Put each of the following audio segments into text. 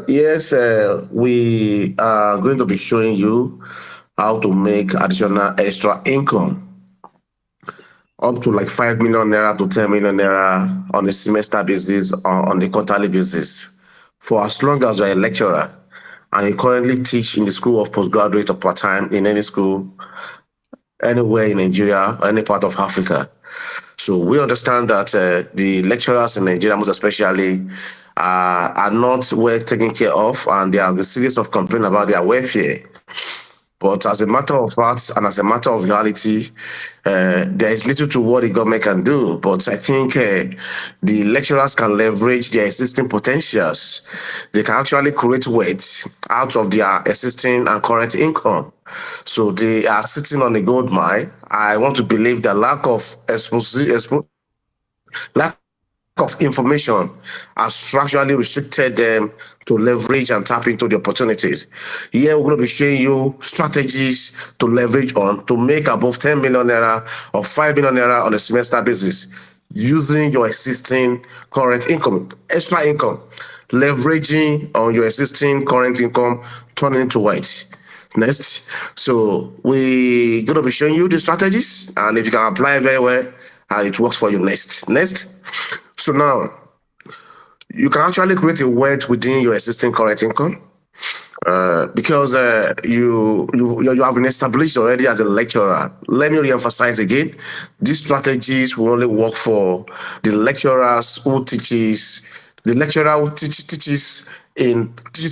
Yes, we are going to be showing you how to make additional extra income up to like 5 million naira to 10 million naira on a semester basis or on a quarterly basis for as long as you're a lecturer and you currently teach in the school of postgraduate or part-time in any school anywhere in Nigeria or any part of Africa. So we understand that the lecturers in Nigeria, most especially, are not well taken care of, and there are a series of complaints about their welfare. But as a matter of fact and as a matter of reality, there is little to what the government can do. But I think the lecturers can leverage their existing potentials. They can actually create wealth out of their existing and current income. So they are sitting on a gold mine. I want to believe the lack of lack of information has structurally restricted them to leverage and tap into the opportunities. Here we're going to be showing you strategies to leverage on to make above 10 million naira or 5 million naira on a semester basis using your existing current income, extra income, leveraging on your existing current income, turning into wealth. Next, so we're going to be showing you the strategies, and if you can apply very well, and it works for you. Next. So now you can actually create a wealth within your existing current income because you have been established already as a lecturer. Let me re-emphasize again: these strategies will only work for the lecturers who teaches. The lecturer who teaches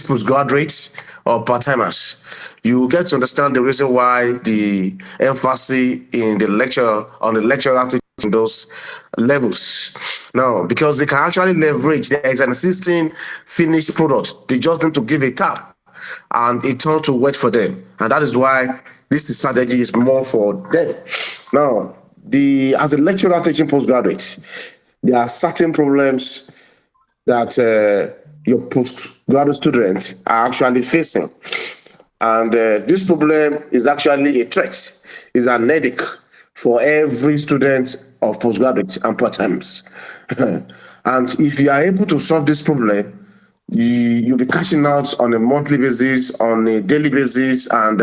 postgraduates or part-timers. You get to understand the reason why the emphasis in the lecture on the lecturer teaching those levels. Now, because they can actually leverage, there is an existing finished product. They just need to give a tap and it turns to work for them. And that is why this strategy is more for them. Now, as a lecturer teaching postgraduates, there are certain problems that your postgraduate students are actually facing. And this problem is actually a threat, is an headache for every student of postgraduate and part-times. And if you are able to solve this problem, you'll be cashing out on a monthly basis, on a daily basis, and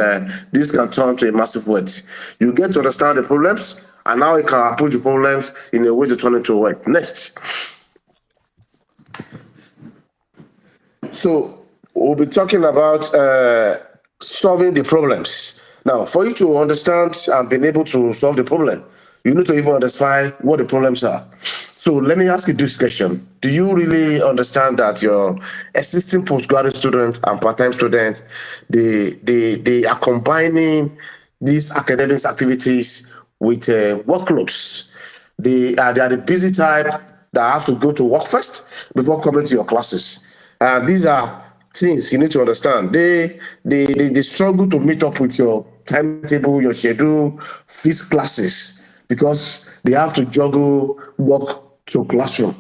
this can turn to a massive wealth. You get to understand the problems, and now you can approach the problems in a way to turn it to wealth. Next. So we'll be talking about solving the problems. Now, for you to understand and being able to solve the problem, you need to even understand what the problems are. So let me ask you this question. Do you really understand that your existing postgraduate student and part-time student, they are combining these academic activities with workloads? They are the busy type that have to go to work first before coming to your classes. And these are things you need to understand. They struggle to meet up with your timetable, your schedule, fixed classes, because they have to juggle work to classroom.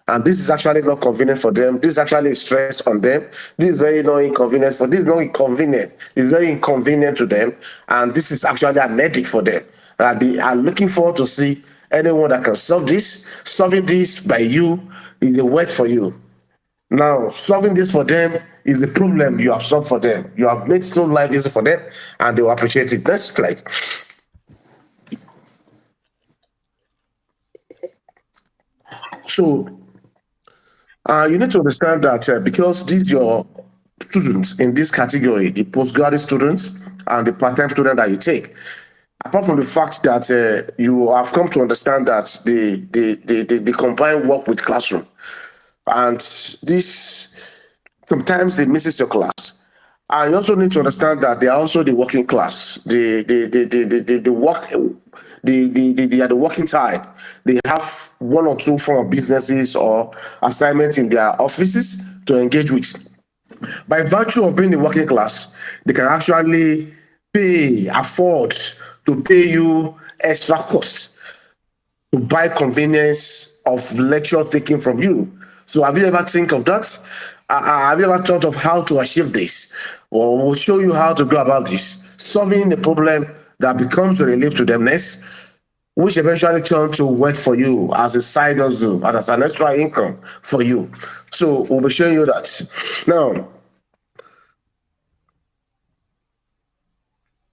And this is actually not convenient for them. This is actually stress on them. This is very not inconvenient for this is not inconvenient. It's very inconvenient to them. And this is actually an headache for them. They are looking forward to see anyone that can solve this. Solving this by you is a word for you. Now, solving this for them is the problem you have solved for them. You have made so life easy for them, and they will appreciate it. Next slide. So, you need to understand that because these your students in this category, the postgraduate students and the part-time student that you take, apart from the fact that you have come to understand that they combine work with classroom, and this sometimes it misses your class. And you also need to understand that they are also the working class. They work. They are the working type. They have one or two form of businesses or assignments in their offices to engage with. By virtue of being the working class, they can actually afford to pay you extra costs to buy convenience of lecture taken from you. So have you ever think of that? Have you ever thought of how to achieve this? Or we'll show you how to go about this, solving the problem that becomes a relief to them next. which eventually turn to work for you as a side hustle and as an extra income for you. So we'll be showing you that. Now,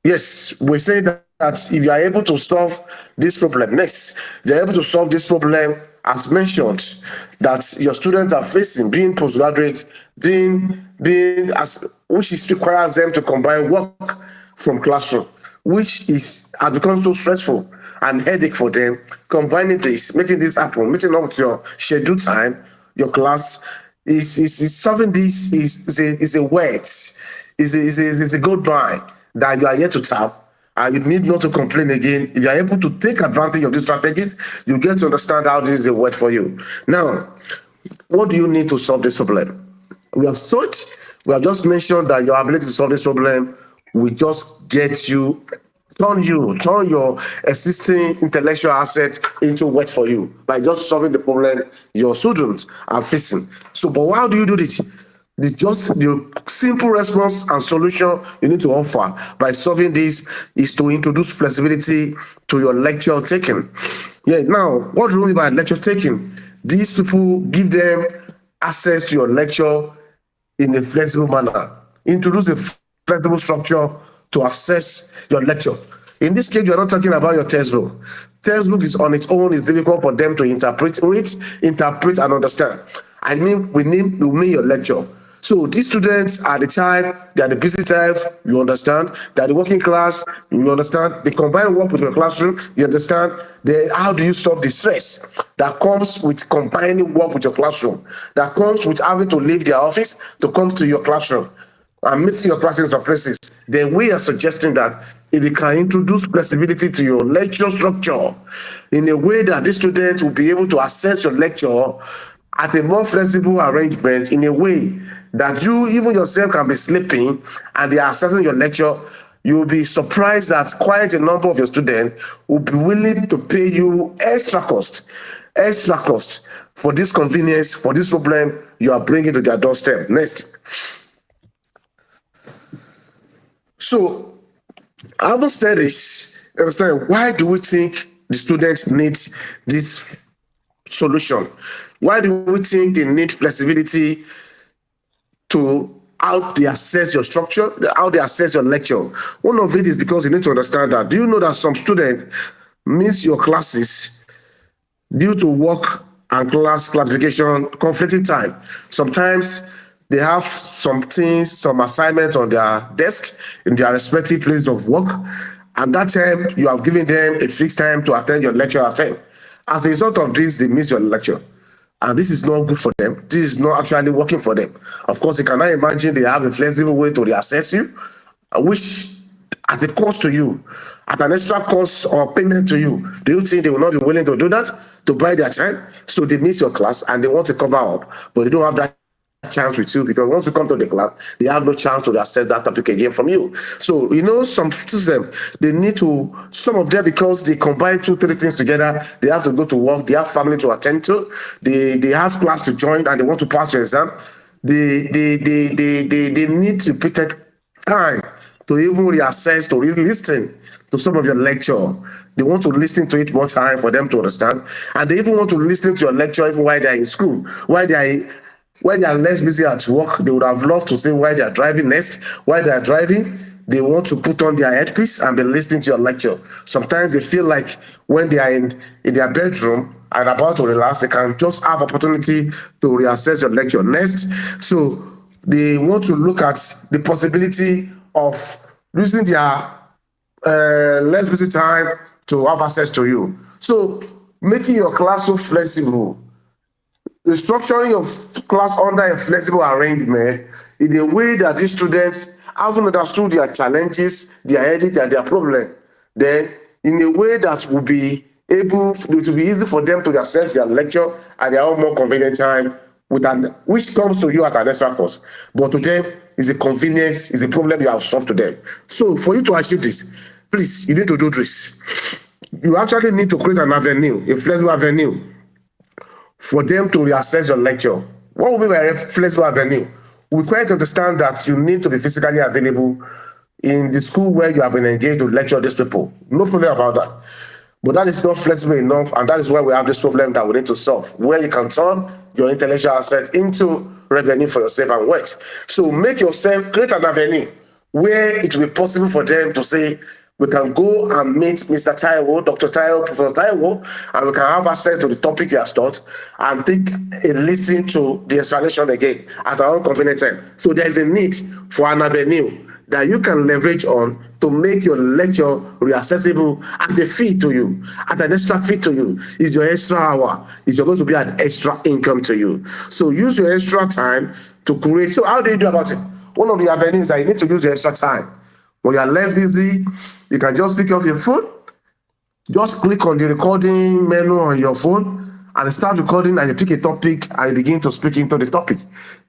yes, we say that if you are able to solve this problem, next, you're able to solve this problem as mentioned that your students are facing, being postgraduate, being as which is requires them to combine work from classroom, which is has become so stressful and headache for them. Combining this, making this happen, meeting up with your scheduled time, your class is solving this is a wet, is a goodbye that you are yet to tap, and you need not to complain again. If you are able to take advantage of these strategies, you get to understand how this is a word for you. Now, what do you need to solve this problem? We have just mentioned that your ability to solve this problem will just get you, turn your existing intellectual asset into work for you by just solving the problem your students are facing. So, but how do you do this? The simple response and solution you need to offer by solving this is to introduce flexibility to your lecture taking. Yeah, now, what do you mean by lecture taking? These people give them access to your lecture in a flexible manner. Introduce a flexible structure to access your lecture. In this case, you are not talking about your textbook. Textbook is on its own, it's difficult for them to interpret and understand. I mean, we mean your lecture. So these students are the type, they are the busy type, you understand. They are the working class, you understand. They combine work with your classroom, you understand. How do you solve the stress that comes with combining work with your classroom, that comes with having to leave their office to come to your classroom and mixing your class in some places? Then we are suggesting that if you can introduce flexibility to your lecture structure in a way that the students will be able to access your lecture at a more flexible arrangement, in a way that you even yourself can be sleeping and they are accessing your lecture, you will be surprised that quite a number of your students will be willing to pay you extra cost for this convenience, for this problem you are bringing to their doorstep. Next. So, having said this, understand, why do we think the students need this solution? Why do we think they need flexibility to how they assess your structure, how they assess your lecture? One of it is because you need to understand that. Do you know that some students miss your classes due to work and class classification conflicting time? Sometimes they have some things, some assignments on their desk in their respective place of work, and that time you have given them a fixed time to attend your lecture at 10. As a result of this, they miss your lecture. And this is not good for them. This is not actually working for them. Of course, you cannot imagine they have a flexible way to reassess you, which at a cost to you, at an extra cost or payment to you. Do you think they will not be willing to do that, to buy their time? So they miss your class and they want to cover up, but they don't have that chance with you, because once you come to the class, they have no chance to assess that topic again from you. So, you know, some students, they need to, some of them, because they combine 2-3 things together, they have to go to work, they have family to attend to, they have class to join, and they want to pass your exam. They need repeated time to even reassess, to really listen to some of your lecture. They want to listen to it more time for them to understand, and they even want to listen to your lecture even while they are in school, while they are less busy at work. They would have loved to say why they are driving next. While they are driving, they want to put on their headpiece and be listening to your lecture. Sometimes they feel like when they are in their bedroom and about to relax, they can just have opportunity to reassess your lecture next. So they want to look at the possibility of using their less busy time to have access to you. So making your class so flexible, restructuring your class under a flexible arrangement in a way that these students haven't understood their challenges, their headache, and their problem, then in a way that will be able, it will be easy for them to access their lecture at their own more convenient time, which comes to you at an extra cost. But to them, is a convenience, is a problem you have solved to them. So for you to achieve this, please, you need to do this. You actually need to create an avenue, a flexible avenue, for them to reassess your lecture. What we mean by a flexible avenue? We quite understand that you need to be physically available in the school where you have been engaged to lecture these people. No problem about that. But that is not flexible enough, and that is why we have this problem that we need to solve, where you can turn your intellectual asset into revenue for yourself and wealth. So make yourself, create an avenue where it will be possible for them to say, we can go and meet Mr. Taiwo, Dr. Taiwo, Professor Taiwo, and we can have access to the topic he has taught and take a listen to the explanation again at our own convenient time. So there is a need for an avenue that you can leverage on to make your lecture reaccessible at a fee to you, at an extra fee to you. It's your extra hour. It's going to be an extra income to you. So use your extra time to create. So how do you do about it? One of the avenues that you need to use your extra time. When you are less busy, you can just pick up your phone, just click on the recording menu on your phone and start recording, and you pick a topic and you begin to speak into the topic,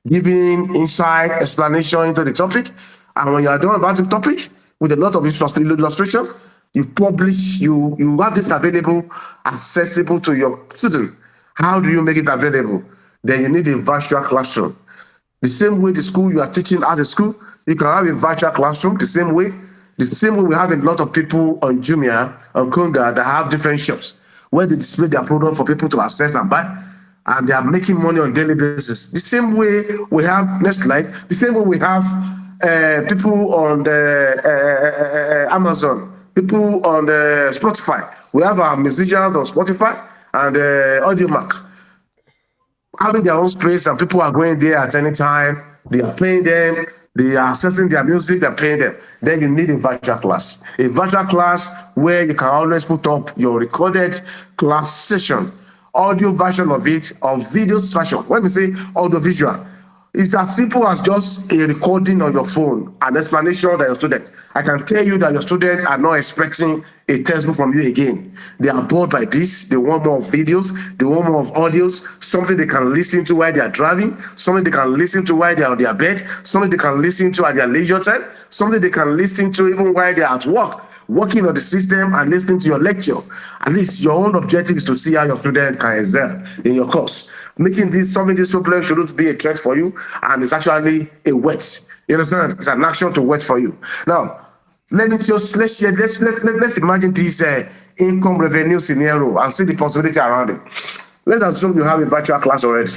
giving insight, explanation into the topic. And when you are done about the topic with a lot of illustration, you publish, you have this available, accessible to your student. How do you make it available? Then you need a virtual classroom. The same way the school you are teaching as a school, you can have a virtual classroom the same way. The same way we have a lot of people on Jumia, on Konga, that have different shops where they display their product for people to access and buy, and they are making money on a daily basis. The same way we have, next slide, the same way we have people on the Amazon, people on the Spotify. We have our musicians on Spotify and AudioMac having their own space, and people are going there at any time. They are paying them. They are accessing their music, they're paying them. Then you need a virtual class. A virtual class where you can always put up your recorded class session, audio version of it, or video version. When we say audio visual, it's as simple as just a recording on your phone, an explanation that your student. I can tell you that your students are not expecting a textbook from you again. They are bored by this. They want more videos. They want more of audios, something they can listen to while they are driving, something they can listen to while they are on their bed, something they can listen to at their leisure time, something they can listen to even while they are at work, working on the system and listening to your lecture. At least your own objective is to see how your student can excel in your course. Making this, solving this problem shouldn't be a threat for you, and it's actually a wet. You understand? It's an action to wet for you. Now, let's imagine this income revenue scenario and see the possibility around it. Let's assume you have a virtual class already,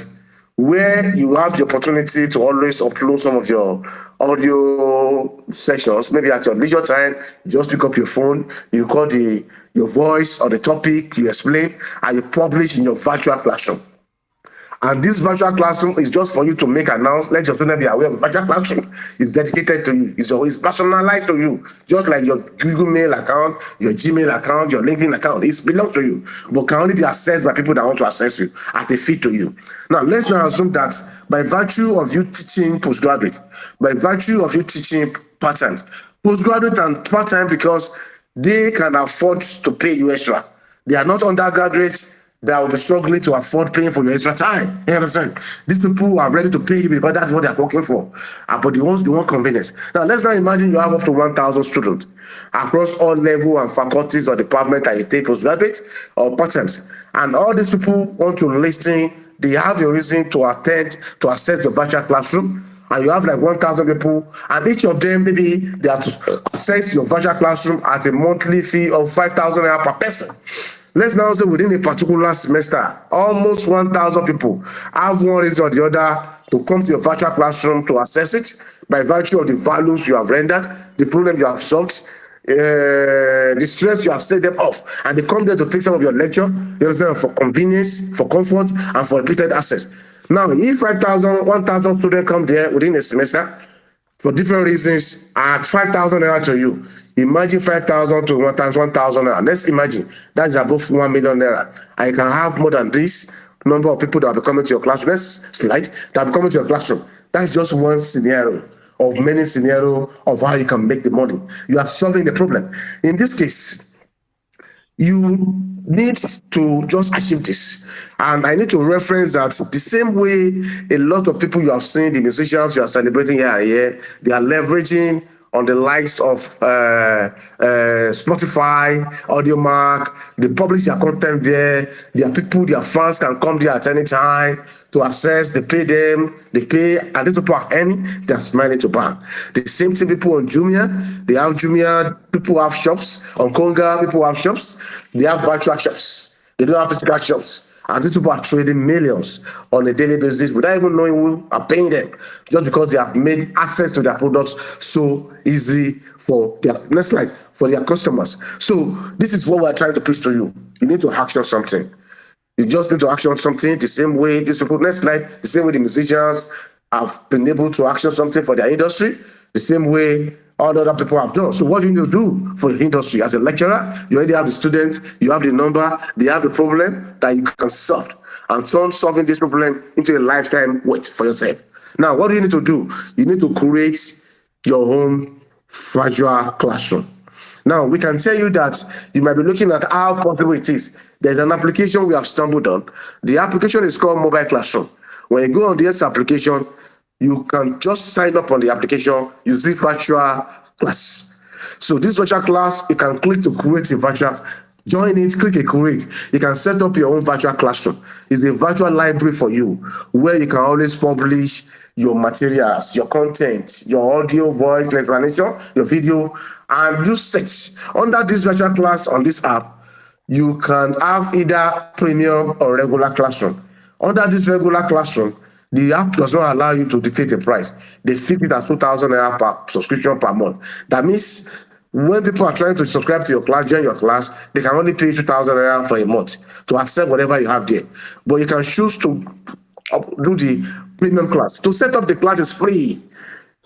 where you have the opportunity to always upload some of your audio sessions, maybe at your leisure time. You just pick up your phone, you record your voice or the topic, you explain, and you publish in your virtual classroom. And this virtual classroom is just for you to make announcements. Let your students be aware of the virtual classroom. It's dedicated to you. It's personalized to you. Just like your Google Mail account, your Gmail account, your LinkedIn account. It belongs to you, but can only be accessed by people that want to access you at a fee to you. Now, let's now assume that by virtue of you teaching postgraduate, by virtue of you teaching part-time, postgraduate and part-time, because they can afford to pay you extra. They are not undergraduates that will be struggling to afford paying for your extra time. You understand? These people are ready to pay you because that's what they are working for. But they want convenience. Now, let's now imagine you have up to 1,000 students across all levels and faculties or departments that you take postgraduate or part-times. And all these people want to listen. They have a reason to attend, to access your virtual classroom. And you have like 1,000 people, and each of them, maybe they have to access your virtual classroom at a monthly fee of 5,000 naira per person. Let's now say within a particular semester, almost 1,000 people have one reason or the other to come to your virtual classroom to access it by virtue of the values you have rendered, the problem you have solved, the stress you have set them off, and they come there to take some of your lecture, you understand, for convenience, for comfort, and for repeated access. Now, if 1,000 students come there within a semester for different reasons at 5,000 naira to you, imagine 5,000 to 1 times 1,000 naira. Let's imagine that is above 1 million naira. I can have more than this number of people that will be coming to your classroom. Next slide. That will be coming to your classroom. That's just one scenario of many scenarios of how you can make the money. You are solving the problem. In this case, you need to just achieve this. And I need to reference that the same way a lot of people you have seen, the musicians you are celebrating here and here, they are leveraging on the likes of Spotify, AudioMark. They publish their content there. Their people, their fans can come there at any time to access. They pay them, they pay, and these people have any, they're smiling to bank. The same thing people on Jumia, they have Jumia, people have shops. On Konga, people have shops. They have virtual shops. They don't have physical shops. And these people are trading millions on a daily basis without even knowing who are paying them, just because they have made access to their products so easy for their next slide for their customers. So this is what we're trying to preach to you. You need to action something. You just need to action something the same way these people, next slide, the same way the musicians have been able to action something for their industry, the same way all other people have done. So what do you need to do for your industry? As a lecturer, you already have the student, you have the number, they have the problem that you can solve, and turn solving this problem into a lifetime work for yourself. Now, what do you need to do? You need to create your own virtual classroom. Now, we can tell you that you might be looking at how possible it is. There's an application we have stumbled on. The application is called Mobile Classroom. When you go on this application, you can just sign up on the application using virtual class. So this virtual class, you can click to create a virtual, join it, click a create. You can set up your own virtual classroom. It's a virtual library for you where you can always publish your materials, your content, your audio, voice, explanation, your video, and you search. Under this virtual class on this app, you can have either premium or regular classroom. Under this regular classroom, the app does not allow you to dictate a price. They fix it at 2,000 naira per subscription per month. That means when people are trying to subscribe to your class, join your class, they can only pay 2,000 naira for a month to accept whatever you have there. But you can choose to do the premium class. To set up the class is free.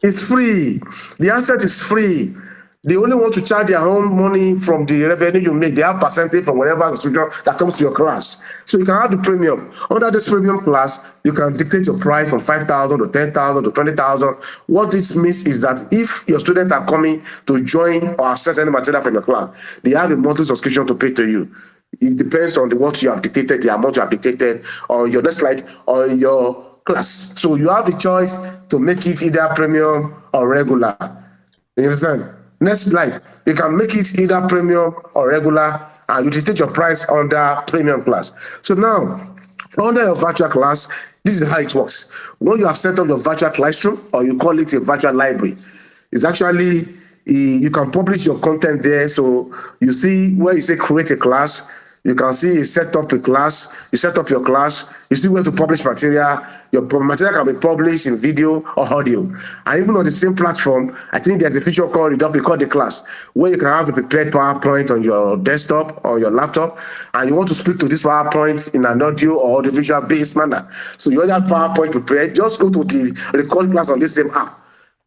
It's free. The asset is free. They only want to charge their own money from the revenue you make. They have percentage from whatever that comes to your class. So you can have the premium. Under this premium class, you can dictate your price from 5,000 to 10,000 to 20,000. What this means is that if your students are coming to join or access any material from your class, they have a monthly subscription to pay to you. It depends on what you have dictated, the amount you have dictated, or your next slide, or your class. So you have the choice to make it either premium or regular. You understand? Next slide. You can make it either premium or regular, and you dictate your price under premium class. So now, under your virtual class, this is how it works. When you have set up your virtual classroom, or you call it a virtual library, it's actually, you can publish your content there. So you see where you say create a class, you can see you set up a class, you set up your class, you see where to publish material. Your material can be published in video or audio. And even on the same platform, I think there's a feature called the class, where you can have a prepared PowerPoint on your desktop or your laptop, and you want to speak to this PowerPoint in an audio or audiovisual based manner. So you already have PowerPoint prepared, just go to the record class on this same app.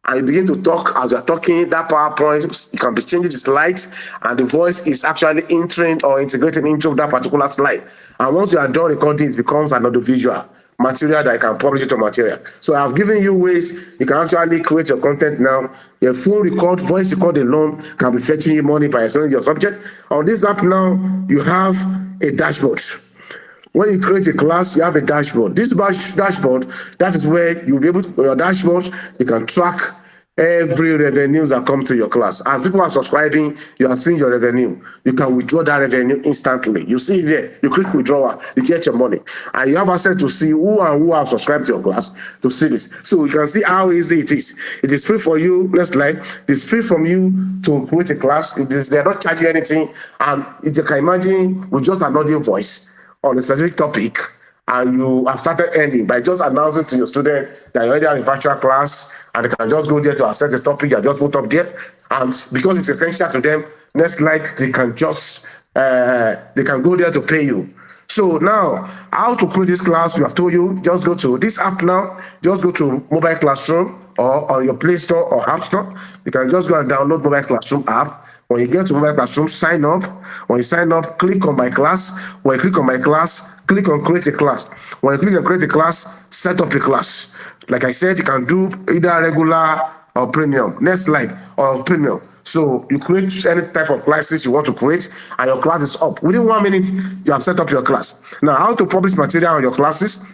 And you begin to talk. As you're talking, that PowerPoint, you can be changing the slides, and the voice is actually entering or integrating into that particular slide. And once you are done recording, it becomes an audiovisual material that you can publish it to material. So I've given you ways you can actually create your content now. Your phone record, voice record alone can be fetching you money by explaining your subject. On this app now, you have a dashboard. When you create a class, you have a dashboard. This dashboard, that is where you'll be able to, your dashboard, you can track every revenues that come to your class. As people are subscribing, you are seeing your revenue. You can withdraw that revenue instantly. You see it there. You click withdrawal, you get your money. And you have access to see who and who have subscribed to your class to see this. So you can see how easy it is. It is free for you. Next slide. It's free from you to create a class. They're not charging anything. And if you can imagine with just an audio voice on a specific topic, and you have started earning by just announcing to your student that you already have a virtual class, and they can just go there to access the topic you just put up there. And because it's essential to them, next slide, they can just they can go there to pay you. So now, how to create this class? We have told you, just go to this app now. Just go to Mobile Classroom or on your Play Store or App Store. You can just go and download Mobile Classroom app. When you get to Mobile Classroom, sign up. When you sign up, click on My Class. When you click on My Class, click on Create a Class. When you click on Create a Class, set up a class. Like I said, you can do either regular or premium. Next slide, or premium. So you create any type of classes you want to create, and your class is up. Within 1 minute, you have set up your class. Now, how to publish material on your classes?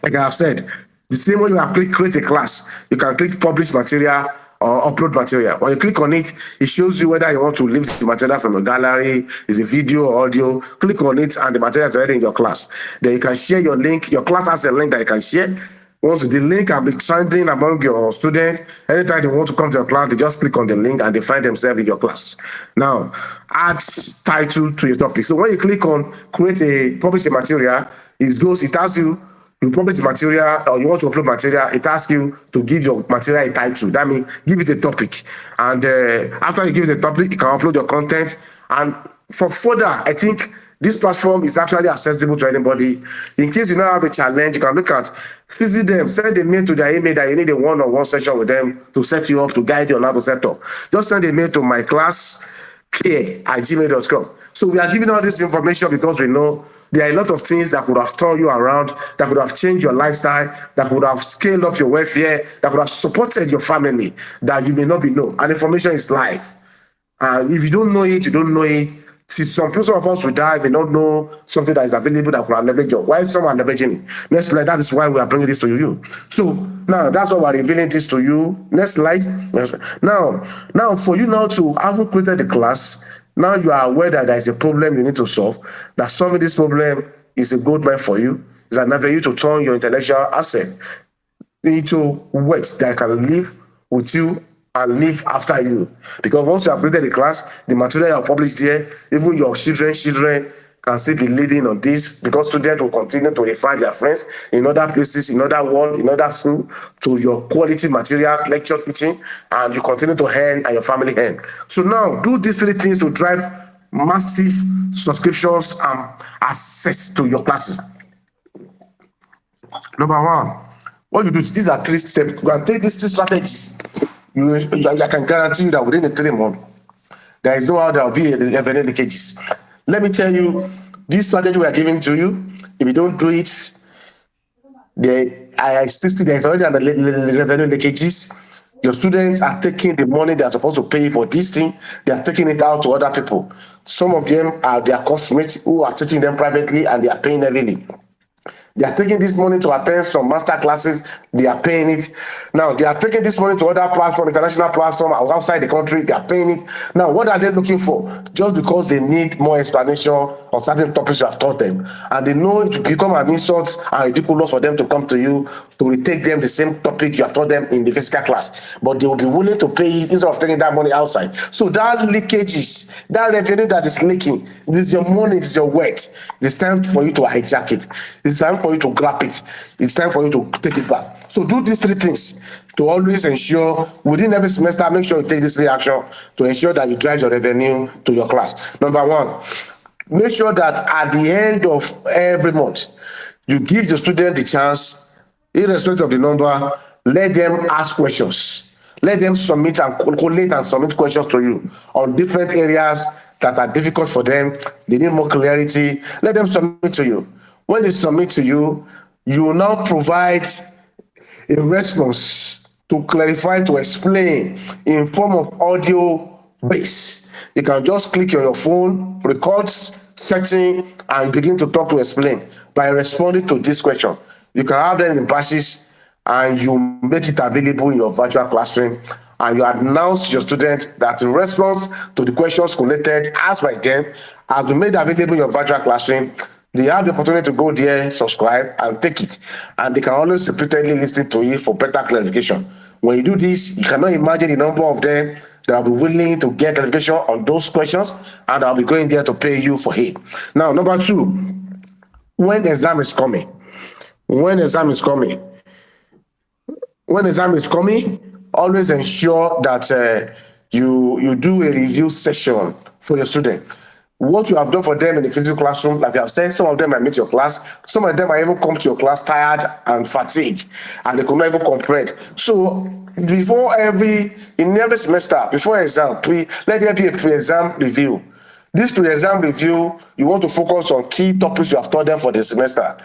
Like I have said, the same way you have clicked create a class, you can click publish material or upload material. When you click on it, it shows you whether you want to leave the material from a gallery, is a video or audio. Click on it and the material is already in your class. Then you can share your link. Your class has a link that you can share. Once the link can be trending among your students, anytime they want to come to your class, they just click on the link and they find themselves in your class. Now, add title to your topic. So when you click on publish a material, it asks you, you publish the material or you want to upload material, it asks you to give your material a title. That means give it a topic. And after you give it a topic, you can upload your content. And for further, I think this platform is actually accessible to anybody. In case you now have a challenge, you can look at, visit them, send a mail to their email that you need a one-on-one session with them to set you up, to guide you on how to set up. Just send a mail to myclasscare@gmail.com. So we are giving all this information because we know there are a lot of things that could have turned you around, that could have changed your lifestyle, that could have scaled up your welfare, that could have supported your family, that you may not be known. And information is life. And if you don't know it, you don't know it. See, some of us will die, may not know something that is available that could have leveraged you. Why some are leveraging it? Next slide, that is why we are bringing this to you. So now that's why we're revealing this to you. Next slide. Now for you now to have created the class, now you are aware that there is a problem you need to solve, that solving this problem is a good man for you, is an avenue to turn your intellectual asset into wealth that can live with you and live after you. Because once you have created the class, the material you have published there, even your children can still be living on this, because students will continue to refer their friends in other places, in other world, in other school, to your quality materials, lecture teaching, and you continue to earn and your family earn. So now do these three things to drive massive subscriptions and access to your classes. Number one, what you do, these are 3 steps. You can take these 3 strategies. I can guarantee you that within the 3 months, there is no how there will be revenue leakages. Let me tell you, this strategy we are giving to you, if you don't do it, I insist there is already revenue leakages. Your students are taking the money they are supposed to pay for this thing, they are taking it out to other people. Some of them are their classmates who are teaching them privately and they are paying heavily. They are taking this money to attend some master classes. They are paying it. Now, they are taking this money to other platforms, international platforms outside the country. They are paying it. Now, what are they looking for? Just because they need more explanation on certain topics you have taught them. And they know it will become an insult and ridiculous for them to come to you to retake them the same topic you have taught them in the physical class. But they will be willing to pay it instead of taking that money outside. So that leakages, that revenue that is leaking, it is your money, it is your wealth. It's time for you to hijack it. It's time for you to grab it. It's time for you to take it back. So do these 3 things to always ensure within every semester, make sure you take this action to ensure that you drive your revenue to your class. Number 1, make sure that at the end of every month, you give the student the chance, irrespective of the number, let them ask questions. Let them submit and collate and submit questions to you on different areas that are difficult for them. They need more clarity. Let them submit to you. When they submit to you, you will now provide a response to clarify, to explain in form of audio base. You can just click on your phone, record setting, and begin to talk to explain by responding to this question. You can have them in batches and you make it available in your virtual classroom, and you announce to your students that in response to the questions collected, asked by them, has been made available in your virtual classroom. They have the opportunity to go there, subscribe, and take it. And they can always repeatedly listen to it for better clarification. When you do this, you cannot imagine the number of them that will be willing to get clarification on those questions, and I'll be going there to pay you for it. Now, number 2, when the exam is coming, always ensure that you do a review session for your student. What you have done for them in the physical classroom, like I have said, some of them might meet your class, some of them might even come to your class tired and fatigued, and they could not even comprehend. So in every semester, before exam, let there be a pre-exam review. This pre-exam review, you want to focus on key topics you have taught them for the semester.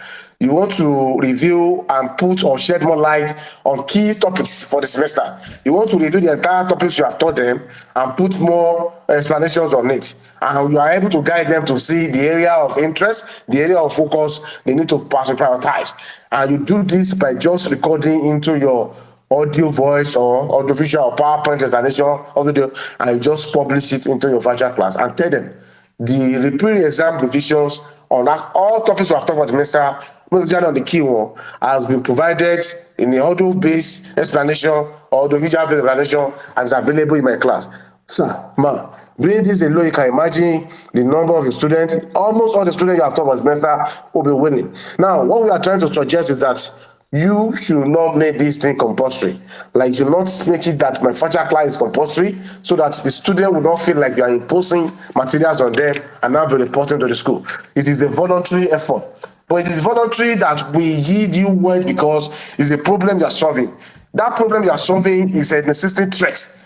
You want to review and put or shed more light on key topics for the semester. You want to review the entire topics you have taught them and put more explanations on it. And you are able to guide them to see the area of interest, the area of focus they need to prioritize. And you do this by just recording into your audio, voice, or audiovisual, or PowerPoint presentation, or video, and you just publish it into your virtual class and tell them the repeat exam revisions on all topics we have talked about the semester, most on the key one, has been provided in the audio-based explanation or audio-visual explanation and is available in my class. Sir, ma'am, doing this alone, you can imagine the number of the students. Almost all the students you have taught about the semester will be winning. Now, what we are trying to suggest is that you should not make this thing compulsory. Like, you not make it that my virtual class is compulsory, so that the student will not feel like you are imposing materials on them and now be reporting to the school. It is a voluntary effort. But it is voluntary that we yield you well because it's a problem you are solving. That problem you are solving is a necessity threat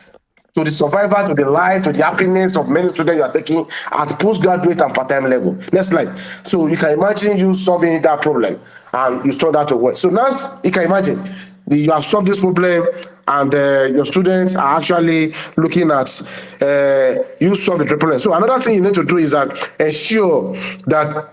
to the survival, to the life, to the happiness of many students you are taking at postgraduate and part-time level. Next slide. So you can imagine you solving that problem and you turn that to work. So now you can imagine you have solved this problem and your students are actually looking at you solve the problem. So another thing you need to do is that ensure that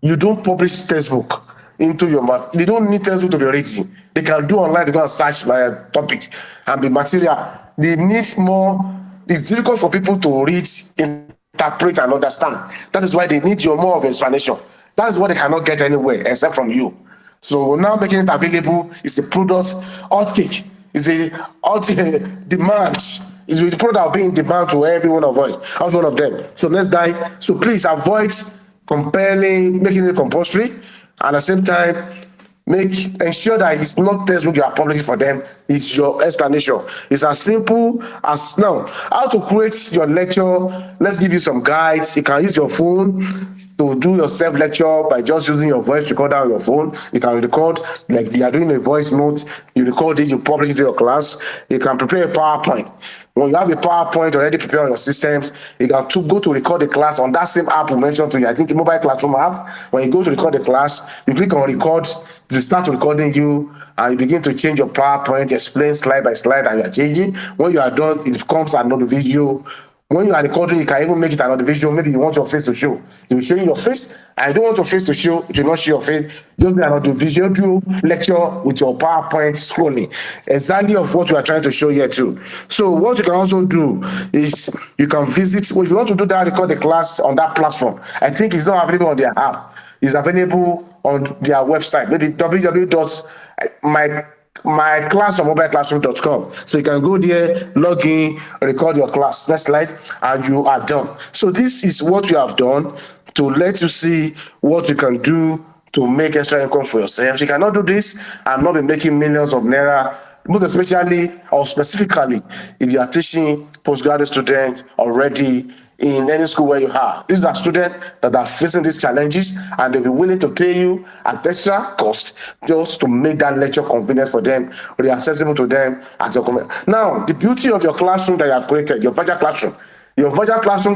you don't publish textbook into your math. They don't need textbook to be reading. They can do online, they can search my topic and be material. They need more. It's difficult for people to read, interpret, and understand. That is why they need your more of explanation. That is what they cannot get anywhere except from you. So now making it available is a product hot cake. It's a hot demand. It's a product that will be in demand to every one of us, every one of them. So let's die. So please avoid making it compulsory, and at the same time ensure that it's not textbook you are publishing for them, it's your explanation. It's as simple as now how to create your lecture. Let's give you some guides. You can use your phone to do your self lecture by just using your voice recorder on your phone. You can record like you are doing a voice note, you record it, you publish it to your class. You can prepare a PowerPoint. When you have a PowerPoint already prepared on your systems, you can go to record the class on that same app we mentioned to you. I think the mobile classroom app. When you go to record the class, you click on record, you start recording you, and you begin to change your PowerPoint, explain slide by slide, and you are changing. When you are done, it becomes another video. When you are recording, you can even make it another video. Maybe you want your face to show. You will show your face. I don't want your face to show. If you not show your face, just do another video. Do lecture with your PowerPoint scrolling. Exactly of what we are trying to show here too. So what you can also do is you can visit. Well, if you want to do that, record the class on that platform. I think it's not available on their app. It's available on their website. Maybe www.myclassonmobileclassroom.com. So you can go there, log in, record your class. Next slide, and you are done. So this is what you have done to let you see what you can do to make extra income for yourself. You cannot do this and not be making millions of naira, most especially or specifically if you are teaching postgraduate students already in any school where you are. These are students that are facing these challenges and they'll be willing to pay you at extra cost just to make that lecture convenient for them, or accessible to them at your command. Now, the beauty of your classroom that you have created, your virtual classroom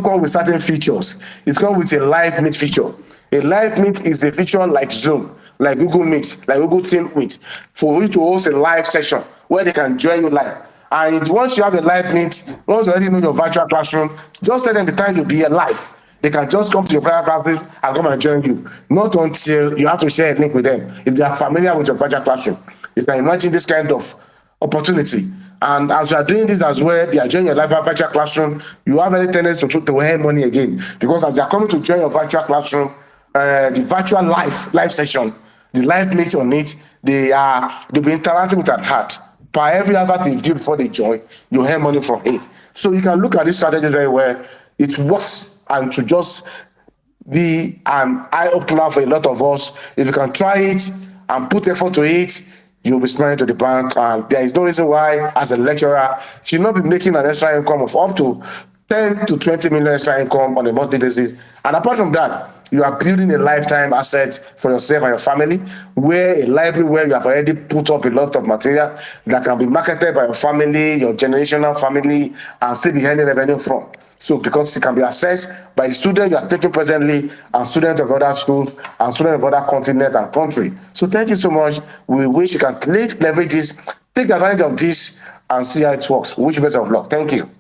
comes with certain features. It comes with a live meet feature. A live meet is a feature like Zoom, like Google Meet, like Google Team Meet, for you to host a live session where they can join you live. And once you have a live meet, once you already know your virtual classroom, just tell them the time you'll be here live. They can just come to your virtual classroom and come and join you. Not until you have to share a link with them. If they are familiar with your virtual classroom, you can imagine this kind of opportunity. And as you are doing this as well, they are joining your live virtual classroom, you have any tendency to earn money again. Because as they are coming to join your virtual classroom, the virtual live session, the live meet on it, they'll be interacting with an ad. Per every advert they view before they join, you earn money from it. So you can look at this strategy very well. It works, and to just be an eye-opener for a lot of us. If you can try it and put effort to it, you'll be smiling to the bank. And there is no reason why, as a lecturer, you should not be making an extra income of up to 10 to 20 million extra income on a monthly basis. And apart from that, you are building a lifetime asset for yourself and your family, where a library where you have already put up a lot of material that can be marketed by your family, your generational family, and still be earning revenue from. So because it can be accessed by the students you are taking presently, and students of other schools, and students of other continents and country. So thank you so much. We wish you can leverage this, take advantage of this, and see how it works. We wish you best of luck. Thank you.